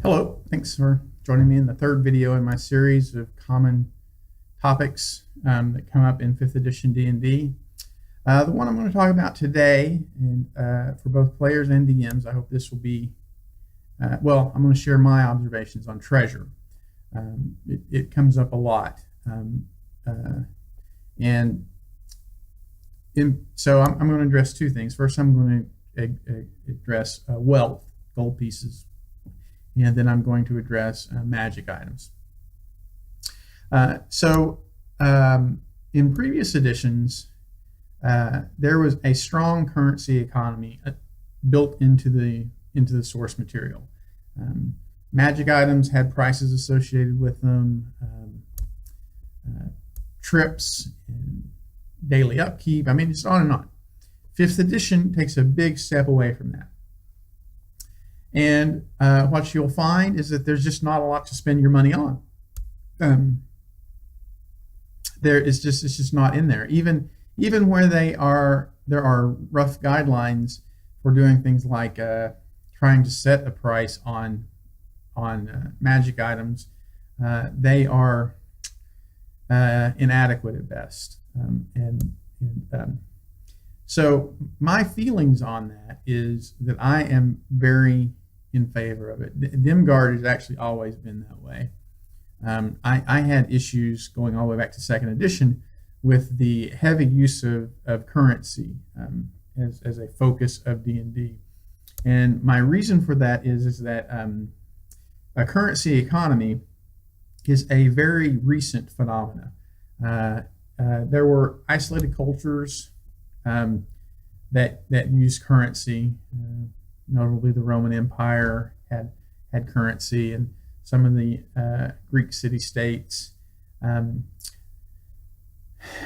Hello, thanks for joining me in the third video in my series of common topics that come up in 5th edition D&D. The one I'm going to talk about today, and for both players and DMs, I hope this will be, I'm going to share my observations on treasure. It comes up a lot. So I'm going to address two things. First, I'm going to address wealth, gold pieces, and then I'm going to address magic items. In previous editions, there was a strong currency economy built into the source material. Magic items had prices associated with them, trips and daily upkeep. I mean, it's on and on. 5th edition takes a big step away from that. And what you'll find is that there's just not a lot to spend your money on. It's just not in there. Even where there are rough guidelines for doing things like trying to set a price on magic items, they are inadequate at best. So my feelings on that is that I am very in favor of it. Dimgard has actually always been that way. I had issues going all the way back to 2nd edition with the heavy use of currency as a focus of D&D. And my reason for that is that a currency economy is a very recent phenomena. There were isolated cultures that used currency. Notably, the Roman Empire had currency, and some of the Greek city-states.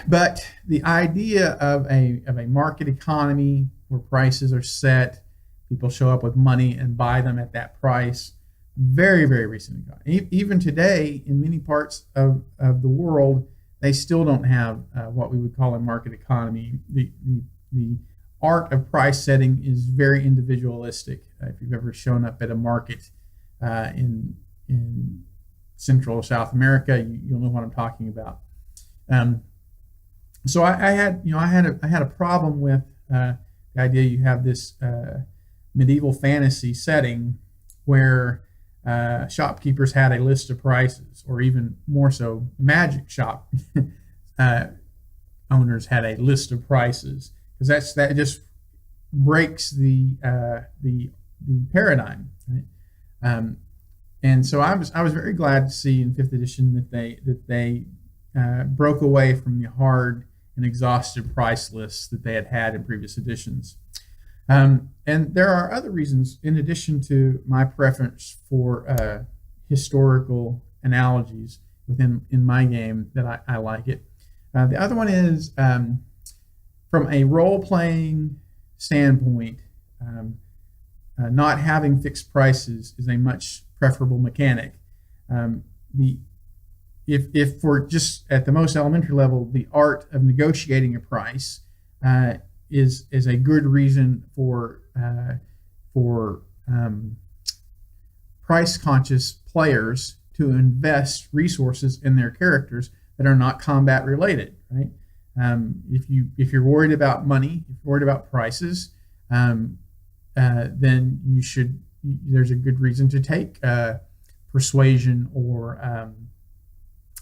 But the idea of a market economy where prices are set, people show up with money and buy them at that price, very, very recent. Even today, in many parts of the world, they still don't have what we would call a market economy. The art of price setting is very individualistic. If you've ever shown up at a market in Central or South America, you'll know what I'm talking about. So I had a problem with the idea you have this medieval fantasy setting where shopkeepers had a list of prices, or even more so, magic shop owners had a list of prices, because that just breaks the paradigm, right? And so I was very glad to see in 5th edition that they broke away from the hard and exhaustive price lists that they had in previous editions. And there are other reasons, in addition to my preference for historical analogies in my game, that I like it. The other one is, from a role-playing standpoint, not having fixed prices is a much preferable mechanic. If for just at the most elementary level, the art of negotiating a price is a good reason for price-conscious players to invest resources in their characters that are not combat related, right? If you're worried about money, if you're worried about prices, then there's a good reason to take persuasion or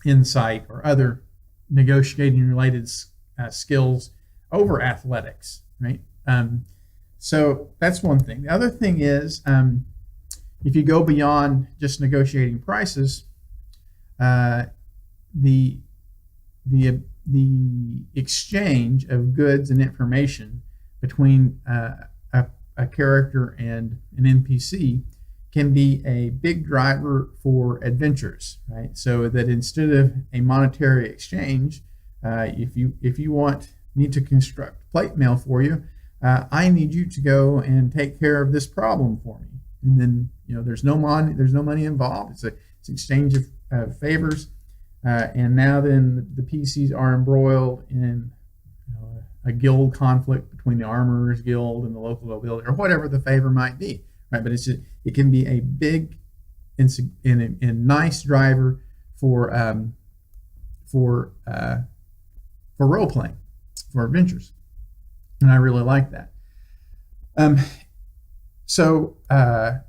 insight or other negotiating related skills over athletics, right? So that's one thing. The other thing is, if you go beyond just negotiating prices, the exchange of goods and information between a character and an NPC can be a big driver for adventures, right? So that instead of a monetary exchange, if you need to construct plate mail for you, I need you to go and take care of this problem for me. And then there's no money involved. It's an exchange of favors. And now then the PCs are embroiled in a guild conflict between the Armorers Guild and the local nobility, or whatever the favor might be, right? But it can be a big and nice driver for role playing, for adventures, and I really like that. So I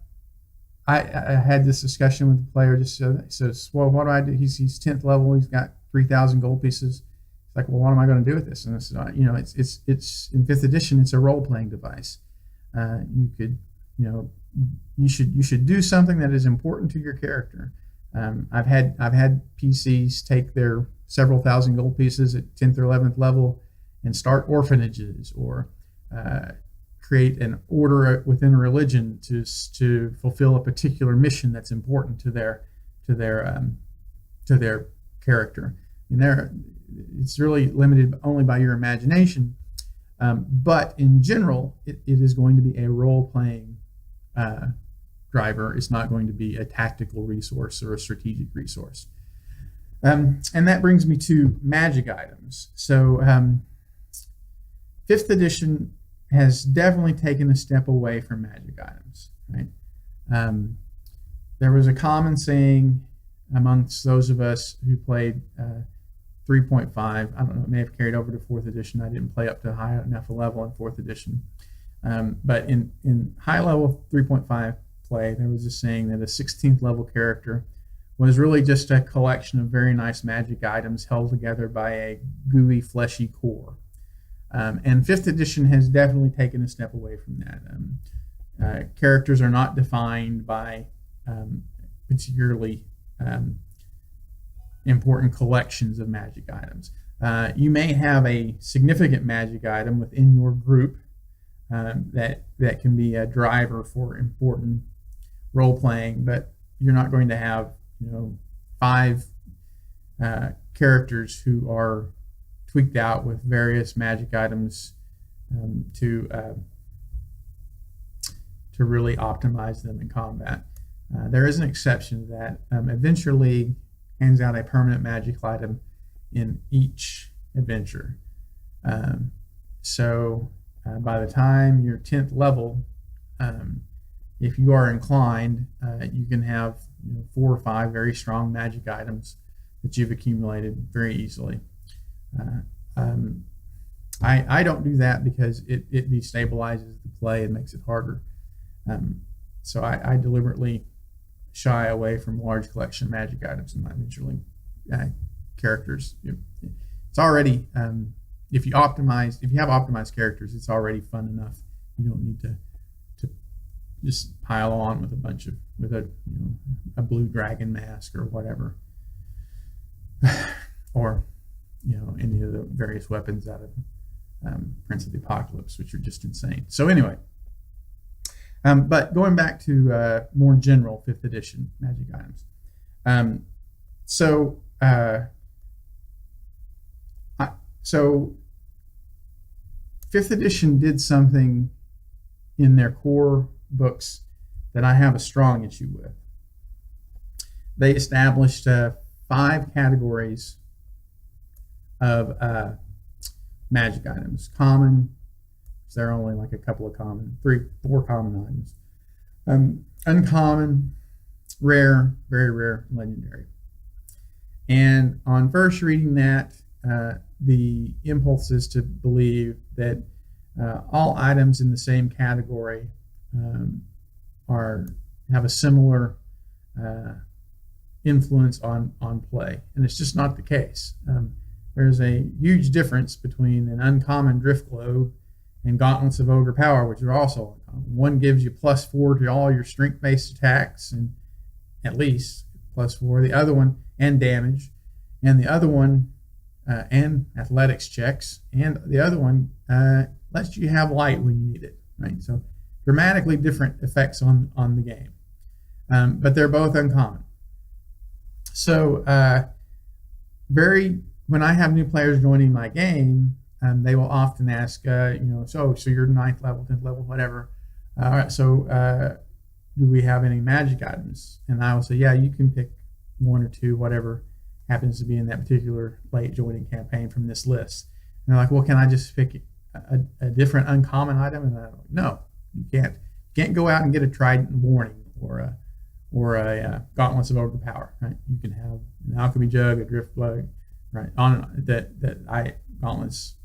had this discussion with the player. Just says, well, what do I do? He's 10th level. He's got 3,000 gold pieces. It's like, well, what am I going to do with this? And I said, it's in 5th edition. It's a role playing device. You could, you should do something that is important to your character. I've had PCs take their several thousand gold pieces at 10th or 11th level and start orphanages, or create an order within a religion to fulfill a particular mission that's important to their character. And it's really limited only by your imagination, but in general, it is going to be a role-playing driver. It's not going to be a tactical resource or a strategic resource. And that brings me to magic items. So 5th edition has definitely taken a step away from magic items, right? There was a common saying amongst those of us who played 3.5. I don't know, it may have carried over to 4th edition. I didn't play up to high enough a level in 4th edition. But in high level 3.5 play, there was a saying that a 16th level character was really just a collection of very nice magic items held together by a gooey, fleshy core. And 5th edition has definitely taken a step away from that. Characters are not defined by particularly important collections of magic items. You may have a significant magic item within your group that can be a driver for important role playing, but you're not going to have 5 characters who are tweaked out with various magic items to really optimize them in combat. There is an exception to that. Adventure League hands out a permanent magic item in each adventure. So by the time you're 10th level, if you are inclined, you can have 4 or 5 very strong magic items that you've accumulated very easily. I don't do that because it destabilizes the play and makes it harder. So I deliberately shy away from large collection of magic items in my Adventure League characters. It's already if you have optimized characters, it's already fun enough. You don't need to just pile on with a blue dragon mask or whatever, or any of the various weapons out of Prince of the Apocalypse, which are just insane. So anyway, but going back to more general 5th edition magic items. So 5th edition did something in their core books that I have a strong issue with. They established 5 categories of magic items. Common, so there are only like a couple of common, 4 common items. Uncommon, rare, very rare, legendary. And on first reading that, the impulse is to believe that all items in the same category have a similar influence on play, and it's just not the case. There's a huge difference between an uncommon drift globe and gauntlets of ogre power, which are also uncommon. One gives you +4 to all your strength-based attacks, and at least +4. The other one, and damage, and the other one, and athletics checks, and the other one lets you have light when you need it. Right, so dramatically different effects on the game, but they're both uncommon. So when I have new players joining my game, they will often ask, so you're 9th level, 10th level, whatever. All right, so do we have any magic items? And I will say, yeah, you can pick 1 or 2, whatever happens to be in that particular late joining campaign from this list. And they're like, well, can I just pick a different uncommon item? And I'm like, no, you can't. You can't go out and get a Trident Warning or Gauntlets of Overpower, right? You can have an Alchemy Jug, a Drift Plug, right? On and on, gauntlets.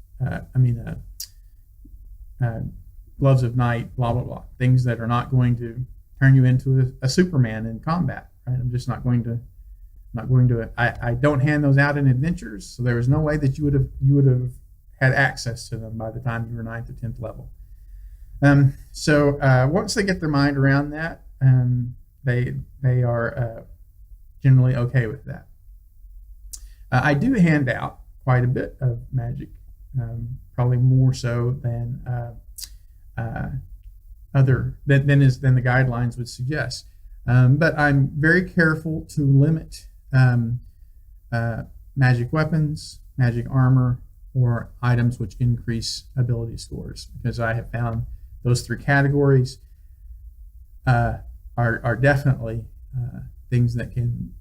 Gloves of Night, blah blah blah. Things that are not going to turn you into a Superman in combat, right? I'm just not going to. I don't hand those out in adventures, so there was no way that you would have had access to them by the time you were 9th or 10th level. So once they get their mind around that, they are generally okay with that. I do hand out quite a bit of magic, probably more so than the guidelines would suggest. But I'm very careful to limit magic weapons, magic armor, or items which increase ability scores, because I have found those 3 categories are definitely things that can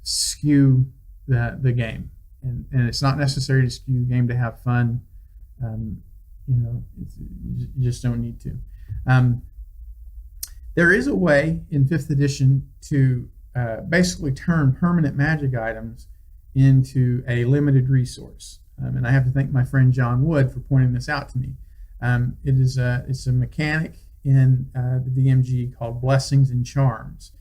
skew the game, and it's not necessary to skew the game to have fun. You just don't need to. There is a way in 5th edition to basically turn permanent magic items into a limited resource. And I have to thank my friend John Wood for pointing this out to me. It's a mechanic in the DMG called blessings and charms.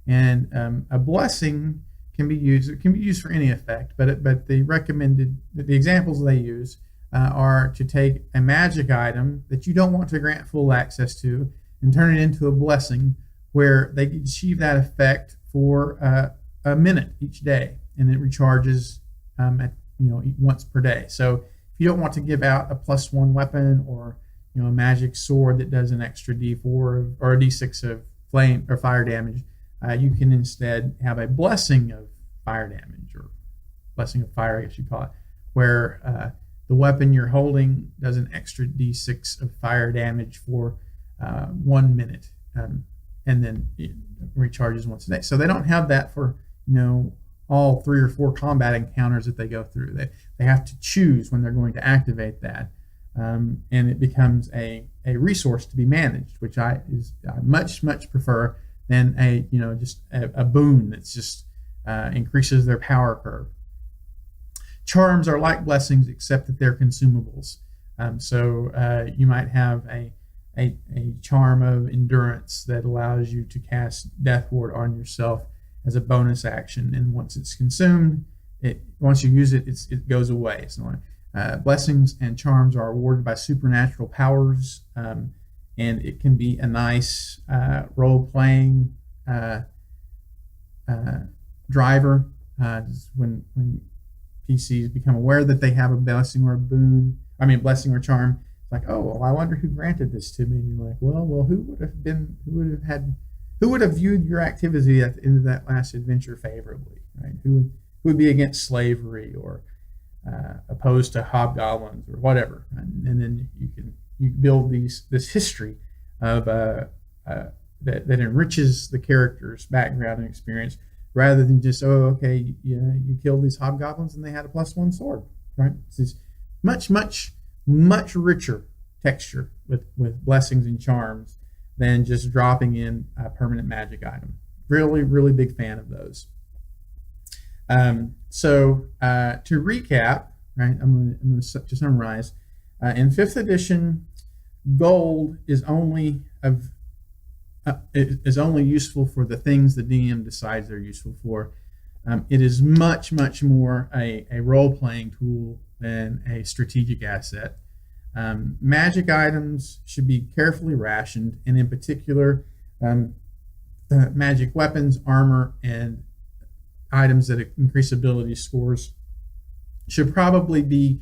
And a blessing can be used. It can be used for any effect, but the examples they use are to take a magic item that you don't want to grant full access to and turn it into a blessing, where they achieve that effect for a minute each day, and it recharges once per day. So if you don't want to give out a +1 weapon, or a magic sword that does an extra D4 or a D6 of flame or fire damage, you can instead have a blessing of fire damage, or blessing of fire, I guess you call it, where the weapon you're holding does an extra D6 of fire damage for 1 minute, and then it recharges once a day. So they don't have that for all 3 or 4 combat encounters that they go through. They have to choose when they're going to activate that, and it becomes a resource to be managed, which I much prefer than just a boon that's just increases their power curve. Charms are like blessings, except that they're consumables. So you might have a charm of endurance that allows you to cast Death Ward on yourself as a bonus action, and once it's consumed, once you use it, it goes away. So, blessings and charms are awarded by supernatural powers, and it can be a nice role-playing driver when PCs become aware that they have a blessing or blessing or charm. It's like, oh, well, I wonder who granted this to me. And you're like, well, who would have viewed your activity at the end of that last adventure favorably, right? Who would be against slavery, or opposed to hobgoblins, or whatever, right? And then you build this history of that enriches the character's background and experience, rather than just, you killed these hobgoblins and they had a +1 sword, right? It's this much richer texture with blessings and charms than just dropping in a permanent magic item. Really big fan of those. So to recap, right, I'm going to summarize. In 5th edition, gold is only useful for the things the DM decides they're useful for. It is much more a role-playing tool than a strategic asset. Magic items should be carefully rationed, and in particular, magic weapons, armor, and items that increase ability scores should probably be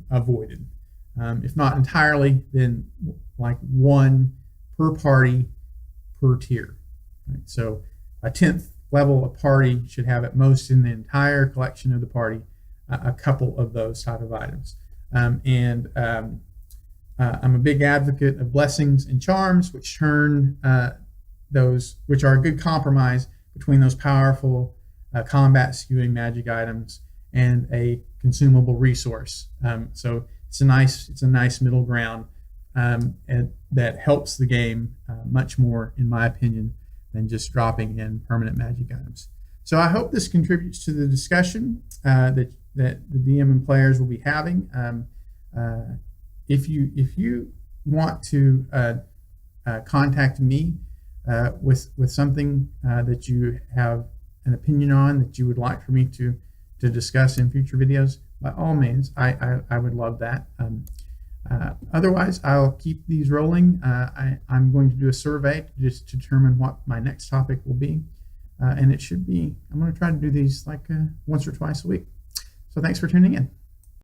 avoided. If not entirely, then like 1 per party per tier. Right? So a 10th level of party should have at most in the entire collection of the party a couple of those type of items. I'm a big advocate of blessings and charms, which turn which are a good compromise between those powerful combat skewing magic items and a consumable resource. So it's a nice middle ground, and that helps the game much more, in my opinion, than just dropping in permanent magic items. So I hope this contributes to the discussion that the DM and players will be having. If you want to contact me with something that you have an opinion on that you would like for me to discuss in future videos, by all means, I would love that. Otherwise, I'll keep these rolling. I'm going to do a survey to just determine what my next topic will be. And it should be, I'm going to try to do these like once or twice a week. So thanks for tuning in.